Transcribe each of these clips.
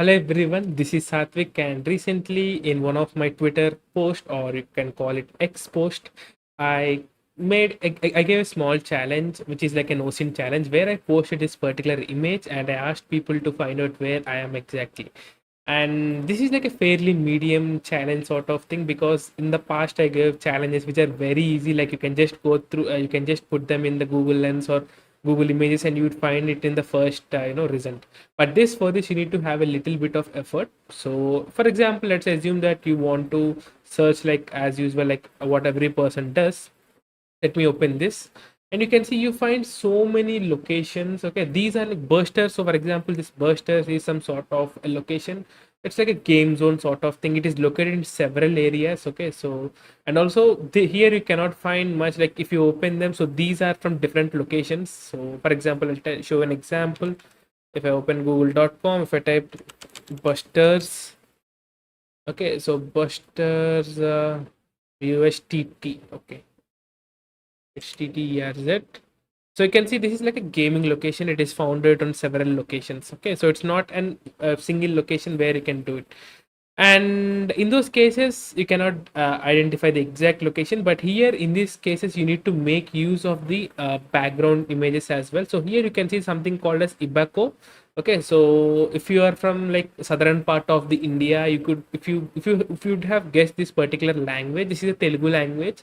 Hello everyone, this is Satvik, and recently in one of my Twitter post, or you can call it X post, I I gave a small challenge, which is like an OSINT challenge, where I posted this particular image and I asked people to find out where I am exactly. And this is like a fairly medium challenge sort of thing, because in the past I gave challenges which are very easy, like you can just go through, you can just put them in the Google Lens or Google Images and you would find it in the first result. But this, for this you need to have a little bit of effort. So for example, let's assume that you want to search like as usual, like what every person does. Let me open this, and you can see you find so many locations. Okay, these are like bursters. So for example, this bursters is some sort of a location. It's like a game zone sort of thing. It is located in several areas. Okay, so and also here you cannot find much, like if you open them. So these are from different locations. So for example, show an example. If I open google.com, if I type busters, okay, so busters USTT, okay, HTTERZ. So you can see this is like a gaming location. It is founded on several locations. Okay, so it's not a single location where you can do it. And in those cases, you cannot identify the exact location. But here, in these cases, you need to make use of the background images as well. So here you can see something called as Ibaco. Okay, so if you are from like southern part of the India, you could, if you'd have guessed this particular language, this is a Telugu language.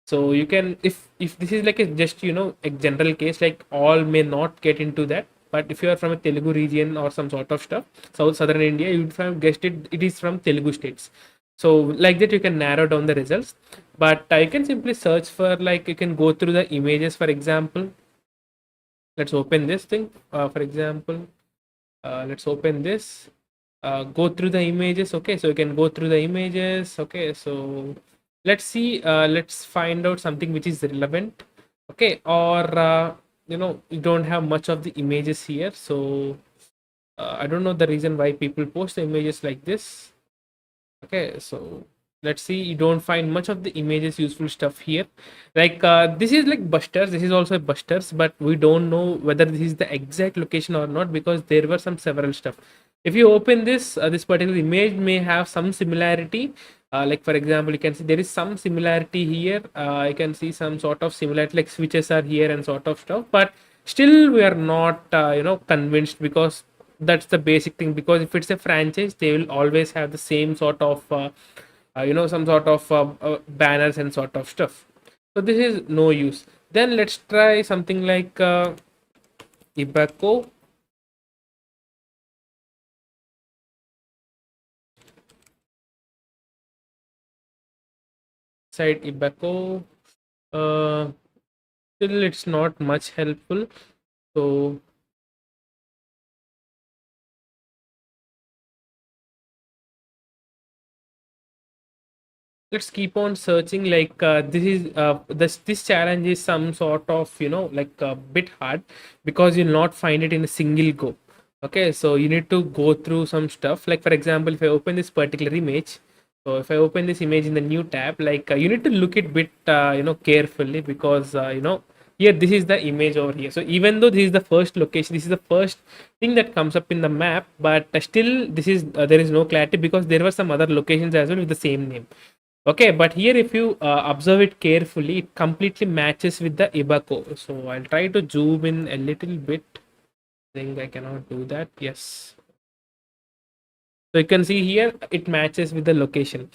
So you can, if this is like a just a general case, like all may not get into that, but if you are from a Telugu region or some sort of stuff, southern India, you'd have guessed it is from Telugu states. So like that you can narrow down the results. But you can simply search for, like, you can go through the images. For example, let's open this thing. For example, let's open this, go through the images. Okay, so you can go through the images. Okay, so let's see, let's find out something which is relevant. Okay, or you don't have much of the images here. So I don't know the reason why people post the images like this. Okay, so let's see, you don't find much of the images useful stuff here. Like this is like busters, this is also a busters, but we don't know whether this is the exact location or not, because there were some several stuff. If you open this, this particular image may have some similarity. Like for example, you can see there is some similarity here. I can see some sort of similarity, like switches are here and sort of stuff, but still we are not convinced, because that's the basic thing. Because if it's a franchise, they will always have the same sort of some sort of banners and sort of stuff. So this is no use. Then let's try something like Ibaco. Site Ibaco. uh, Still it's not much helpful. So let's keep on searching. Like this challenge is some sort of like a bit hard, because you'll not find it in a single go. Okay, so you need to go through some stuff. Like for example, if I open this particular image, so if I open this image in the new tab, like you need to look it bit carefully, because here this is the image over here. So even though this is the first location, this is the first thing that comes up in the map, but still this is there is no clarity, because there were some other locations as well with the same name. Okay, but here if you observe it carefully, it completely matches with the Ibaco. So I'll try to zoom in a little bit. I think I cannot do that. Yes. So you can see here it matches with the location.